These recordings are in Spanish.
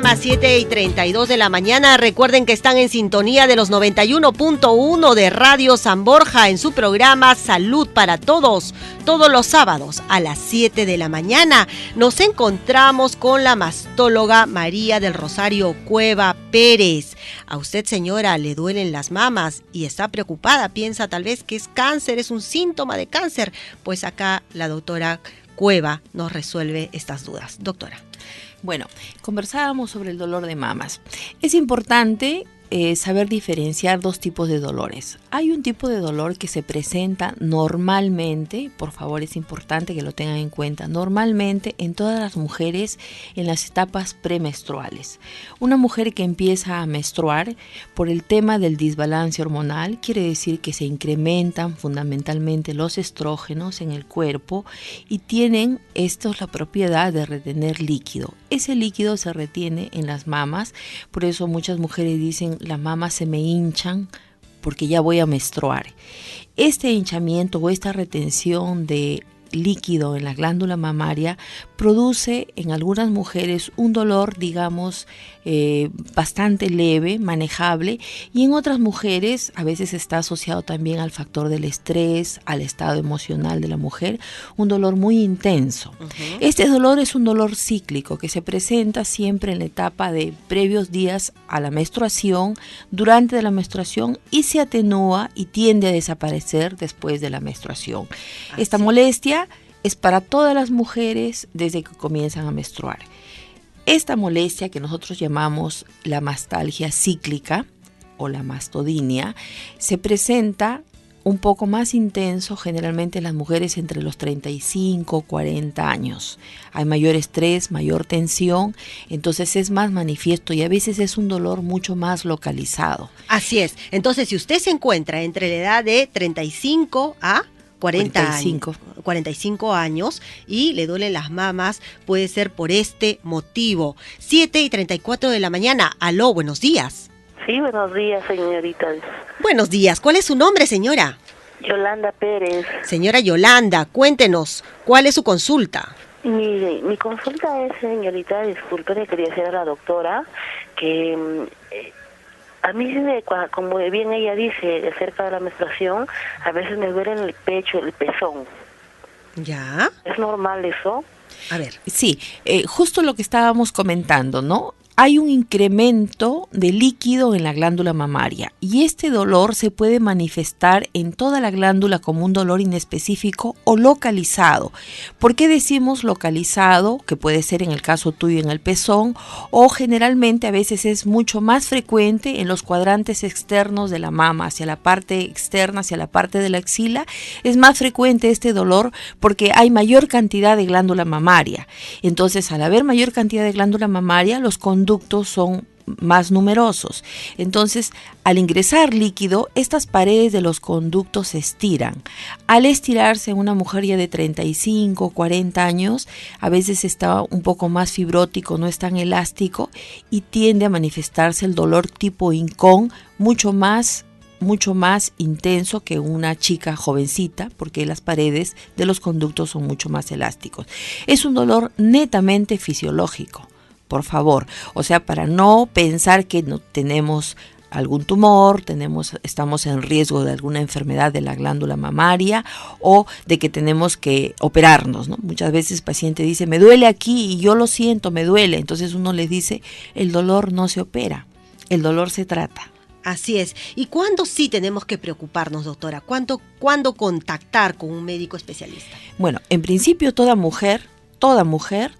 programa, 7:32 de la mañana. Recuerden que están en sintonía de los 91.1 de Radio San Borja en su programa Salud para Todos. Todos los sábados a las 7 de la mañana nos encontramos con la mastóloga María del Rosario Cueva Pérez. A usted, señora, le duelen las mamas y está preocupada, piensa tal vez que es cáncer, es un síntoma de cáncer. Pues acá la doctora Cueva nos resuelve estas dudas. Doctora. Bueno, conversábamos sobre el dolor de mamas. Es importante saber diferenciar dos tipos de dolores. Hay un tipo de dolor que se presenta normalmente, por favor es importante que lo tengan en cuenta, normalmente en todas las mujeres en las etapas premenstruales. Una mujer que empieza a menstruar por el tema del desbalance hormonal, quiere decir que se incrementan fundamentalmente los estrógenos en el cuerpo y tienen estos la propiedad de retener líquido. Ese líquido se retiene en las mamas, por eso muchas mujeres dicen las mamas se me hinchan porque ya voy a menstruar. Este hinchamiento o esta retención de líquido en la glándula mamaria produce en algunas mujeres un dolor, digamos, bastante leve, manejable, y en otras mujeres a veces está asociado también al factor del estrés, al estado emocional de la mujer, un dolor muy intenso. Este dolor es un dolor cíclico que se presenta siempre en la etapa de previos días a la menstruación, durante la menstruación, y se atenúa y tiende a desaparecer después de la menstruación. Esta molestia es para todas las mujeres desde que comienzan a menstruar. Esta molestia que nosotros llamamos la mastalgia cíclica o la mastodinia se presenta un poco más intenso generalmente en las mujeres entre los 35 y 40 años. Hay mayor estrés, mayor tensión, entonces es más manifiesto y a veces es un dolor mucho más localizado. Así es. Entonces, si usted se encuentra entre la edad de 35 a 45 años y le duelen las mamas, puede ser por este motivo. 7:34 de la mañana. Aló, buenos días. Sí, buenos días, señorita. Buenos días. ¿Cuál es su nombre, señora? Yolanda Pérez. Señora Yolanda, cuéntenos, ¿cuál es su consulta? Mi consulta es, señorita, disculpe, le quería decir a la doctora que a mí, como bien ella dice, acerca de la menstruación, a veces me duele en el pecho, el pezón. ¿Ya? ¿Es normal eso? A ver. Sí, justo lo que estábamos comentando, ¿no? Hay un incremento de líquido en la glándula mamaria y este dolor se puede manifestar en toda la glándula como un dolor inespecífico o localizado. ¿Por qué decimos localizado? Que puede ser en el caso tuyo en el pezón, o generalmente a veces es mucho más frecuente en los cuadrantes externos de la mama, hacia la parte externa, hacia la parte de la axila. Es más frecuente este dolor porque hay mayor cantidad de glándula mamaria. Entonces, al haber mayor cantidad de glándula mamaria, los conductos son más numerosos. Entonces, al ingresar líquido, estas paredes de los conductos se estiran. Al estirarse, una mujer ya de 35, 40 años, a veces está un poco más fibrótico, no es tan elástico y tiende a manifestarse el dolor tipo hincón mucho más intenso que una chica jovencita, porque las paredes de los conductos son mucho más elásticos. Es un dolor netamente fisiológico. Por favor, o sea, para no pensar que no tenemos algún tumor, estamos en riesgo de alguna enfermedad de la glándula mamaria o de que tenemos que operarnos, ¿no? Muchas veces el paciente dice, me duele aquí y yo lo siento, me duele. Entonces uno le dice, el dolor no se opera, el dolor se trata. Así es. ¿Y cuándo sí tenemos que preocuparnos, doctora? ¿Cuándo contactar con un médico especialista? Bueno, en principio toda mujer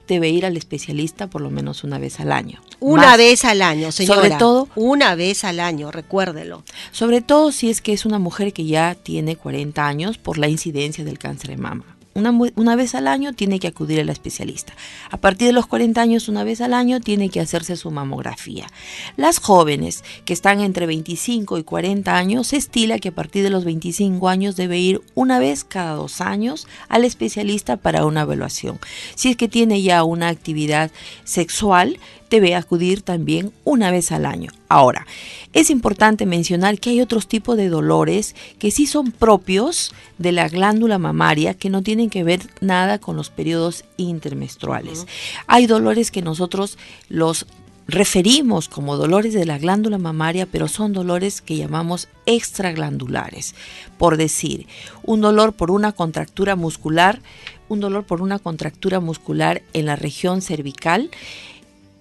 debe ir al especialista por lo menos una vez al año. Una vez al año, señora. Sobre todo, una vez al año, recuérdelo. Sobre todo si es que es una mujer que ya tiene 40 años por la incidencia del cáncer de mama. Una vez al año tiene que acudir al especialista. A partir de los 40 años, una vez al año, tiene que hacerse su mamografía. Las jóvenes que están entre 25 y 40 años, se estila que a partir de los 25 años debe ir una vez cada 2 años al especialista para una evaluación. Si es que tiene ya una actividad sexual, debe acudir también una vez al año. Ahora, es importante mencionar que hay otros tipos de dolores que sí son propios de la glándula mamaria, que no tienen que ver nada con los periodos intermenstruales. Hay dolores que nosotros los referimos como dolores de la glándula mamaria, pero son dolores que llamamos extraglandulares. Por decir, un dolor por una contractura muscular en la región cervical,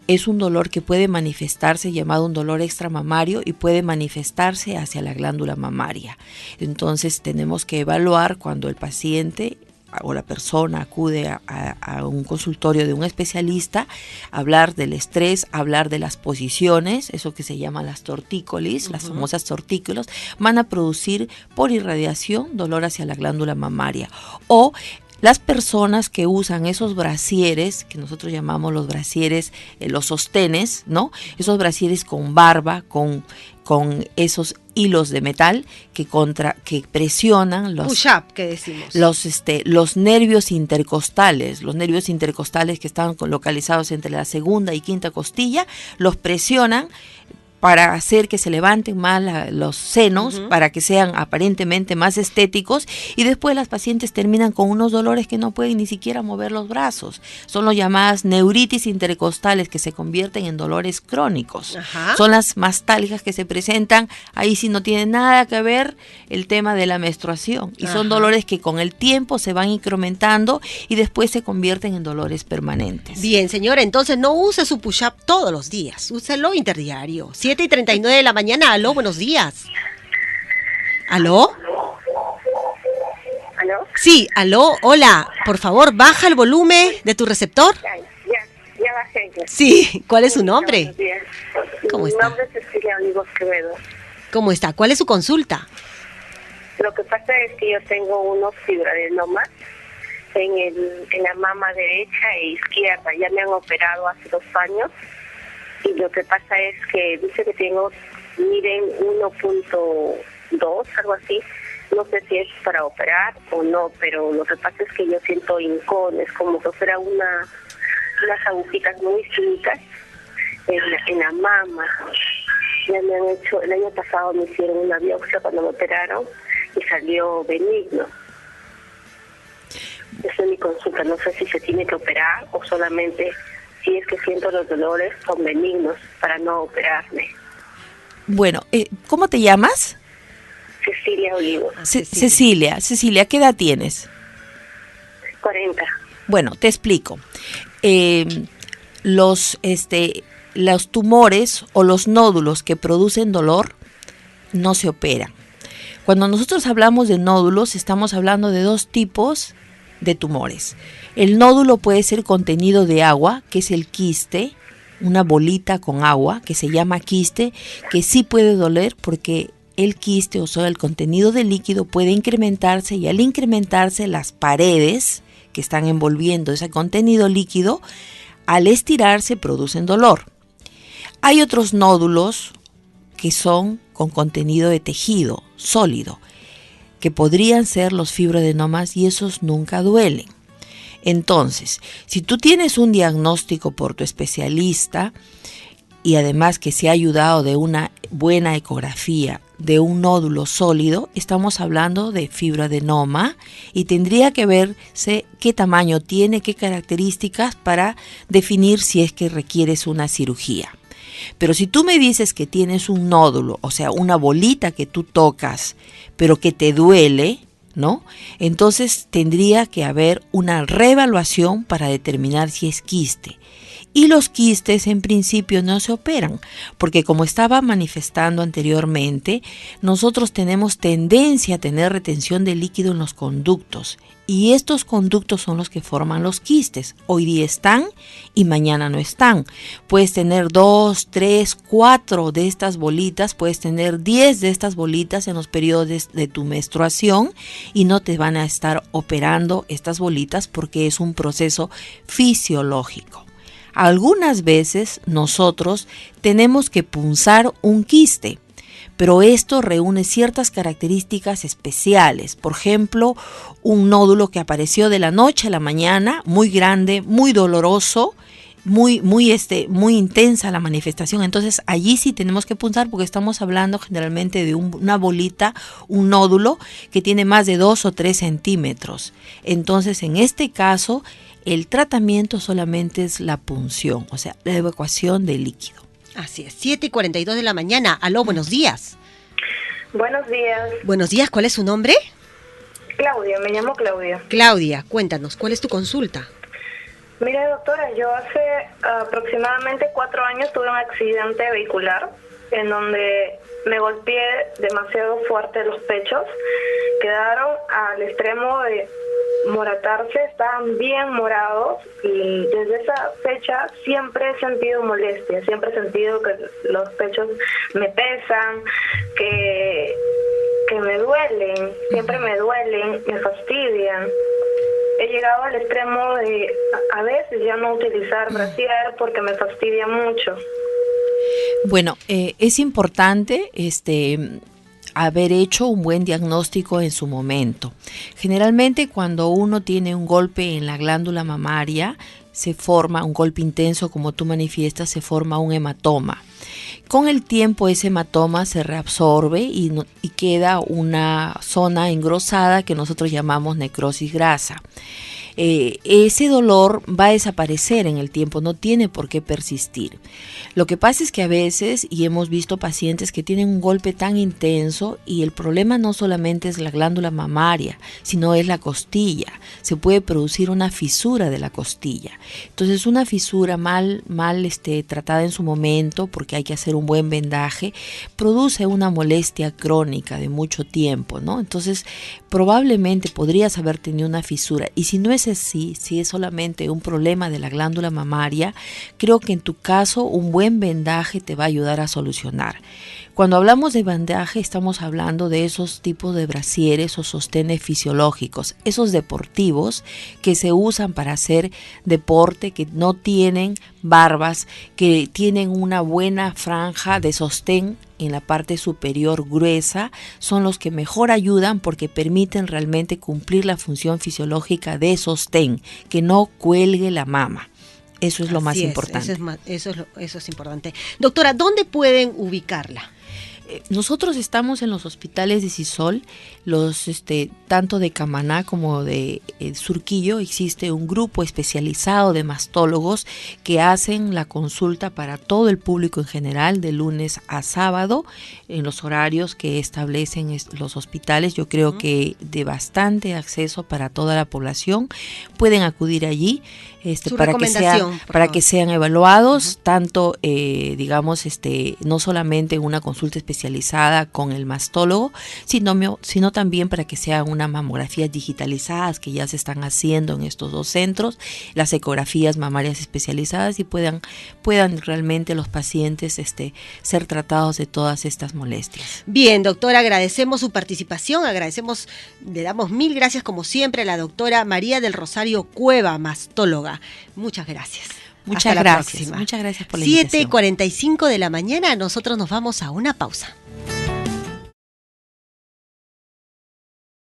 es un dolor que puede manifestarse, llamado un dolor extramamario, y puede manifestarse hacia la glándula mamaria. Entonces tenemos que evaluar cuando el paciente o la persona acude a un consultorio de un especialista, hablar del estrés, hablar de las posiciones, eso que se llama las tortícolis, las famosas tortícolos, van a producir por irradiación dolor hacia la glándula mamaria. O las personas que usan esos brasieres, que nosotros llamamos los brasieres, los sostenes, ¿no? Esos brasieres con barba, con esos hilos de metal que presionan los push-up, que decimos, los nervios intercostales que están localizados entre la segunda y quinta costilla, los presionan para hacer que se levanten más los senos, para que sean aparentemente más estéticos, y después las pacientes terminan con unos dolores que no pueden ni siquiera mover los brazos. Son las llamadas neuritis intercostales, que se convierten en dolores crónicos. Son las mastálgicas que se presentan, ahí sí no tiene nada que ver el tema de la menstruación, y son dolores que con el tiempo se van incrementando y después se convierten en dolores permanentes. Bien, señora, entonces no use su push-up todos los días, úselo interdiario. 7:39 de la mañana. Aló, buenos días. ¿Aló? ¿Aló? Sí, aló, hola. Por favor, baja el volumen de tu receptor. Ya bajé. Sí, ¿cuál es su nombre? Buenos días. ¿Cómo está? Mi nombre es Cecilia Olivos Quevedo. ¿Cómo está? ¿Cuál es su consulta? Lo que pasa es que yo tengo unos fibroadenomas en la mama derecha e izquierda. Ya me han operado hace 2 años. Y lo que pasa es que dice que miden 1.2, algo así. No sé si es para operar o no, pero lo que pasa es que yo siento hincones, como que fuera unas agujitas muy finitas en la mama. Ya me han hecho, el año pasado me hicieron una biopsia cuando me operaron y salió benigno. Esa es mi consulta. No sé si se tiene que operar o solamente, si es que siento los dolores, son benignos para no operarme. Bueno, ¿cómo te llamas? Cecilia Olivos. Cecilia, ¿qué edad tienes? 40. Bueno, te explico. Los tumores o los nódulos que producen dolor no se operan. Cuando nosotros hablamos de nódulos, estamos hablando de 2 tipos de tumores. El nódulo puede ser contenido de agua, que es el quiste, una bolita con agua que se llama quiste, que sí puede doler porque el quiste, o sea, el contenido de líquido puede incrementarse, y al incrementarse las paredes que están envolviendo ese contenido líquido, al estirarse producen dolor. Hay otros nódulos que son con contenido de tejido sólido, que podrían ser los fibroadenomas, y esos nunca duelen. Entonces, si tú tienes un diagnóstico por tu especialista y además que se ha ayudado de una buena ecografía de un nódulo sólido, estamos hablando de fibroadenoma, y tendría que verse qué tamaño tiene, qué características, para definir si es que requieres una cirugía. Pero si tú me dices que tienes un nódulo, o sea, una bolita que tú tocas, pero que te duele, ¿no? Entonces tendría que haber una reevaluación para determinar si es quiste. Y los quistes en principio no se operan, porque como estaba manifestando anteriormente, nosotros tenemos tendencia a tener retención de líquido en los conductos, y estos conductos son los que forman los quistes. Hoy día están y mañana no están. Puedes tener 2, 3, 4 de estas bolitas, puedes tener 10 de estas bolitas en los periodos de tu menstruación, y no te van a estar operando estas bolitas porque es un proceso fisiológico. Algunas veces nosotros tenemos que punzar un quiste, pero esto reúne ciertas características especiales. Por ejemplo, un nódulo que apareció de la noche a la mañana, muy grande, muy doloroso, muy intensa la manifestación. Entonces allí sí tenemos que punzar, porque estamos hablando generalmente de una bolita, un nódulo que tiene más de 2 o 3 centímetros. Entonces en este caso el tratamiento solamente es la punción, o sea, la evacuación del líquido. Así es, 7:42 de la mañana. Aló, buenos días. Buenos días. Buenos días, ¿cuál es su nombre? Claudia, me llamo Claudia. Claudia, cuéntanos, ¿cuál es tu consulta? Mire, doctora, yo hace aproximadamente 4 años tuve un accidente vehicular en donde me golpeé demasiado fuerte los pechos. Quedaron al extremo de moratarse, estaban bien morados, y desde esa fecha siempre he sentido molestia, siempre he sentido que los pechos me pesan, que me duelen, siempre me duelen, me fastidian. He llegado al extremo de a veces ya no utilizar brasier porque me fastidia mucho. Bueno, es importante haber hecho un buen diagnóstico en su momento. Generalmente cuando uno tiene un golpe en la glándula mamaria, se forma un golpe intenso, como tú manifiestas, se forma un hematoma. Con el tiempo ese hematoma se reabsorbe y queda una zona engrosada que nosotros llamamos necrosis grasa. Ese dolor va a desaparecer en el tiempo, no tiene por qué persistir. Lo que pasa es que a veces, y hemos visto pacientes que tienen un golpe tan intenso, y el problema no solamente es la glándula mamaria, sino es la costilla. Se puede producir una fisura de la costilla. Entonces una fisura mal tratada en su momento, porque hay que hacer un buen vendaje, produce una molestia crónica de mucho tiempo, ¿no? Entonces probablemente podrías haber tenido una fisura, y si no es así, si es solamente un problema de la glándula mamaria, creo que en tu caso un buen vendaje te va a ayudar a solucionar. Cuando hablamos de vendaje estamos hablando de esos tipos de brasieres o sostenes fisiológicos, esos deportivos que se usan para hacer deporte, que no tienen barbas, que tienen una buena franja de sostén en la parte superior gruesa, son los que mejor ayudan porque permiten realmente cumplir la función fisiológica de sostén, que no cuelgue la mama. Eso es lo más importante. Eso es importante. Doctora, ¿dónde pueden ubicarla? Nosotros estamos en los hospitales de Sisol, tanto de Camaná como de Surquillo. Existe un grupo especializado de mastólogos que hacen la consulta para todo el público en general, de lunes a sábado, en los horarios que establecen los hospitales. Yo creo que de bastante acceso para toda la población. Pueden acudir allí para que sean evaluados, tanto no solamente en una consulta especializada con el mastólogo, sino también para que sean unas mamografías digitalizadas que ya se están haciendo en estos 2 centros, las ecografías mamarias especializadas, y puedan realmente los pacientes ser tratados de todas estas molestias. Bien, doctora, agradecemos su participación, le damos 1000 gracias como siempre a la doctora María del Rosario Cueva, mastóloga. Muchas gracias. Muchas gracias por la invitación. 7:45 de la mañana, nosotros nos vamos a una pausa.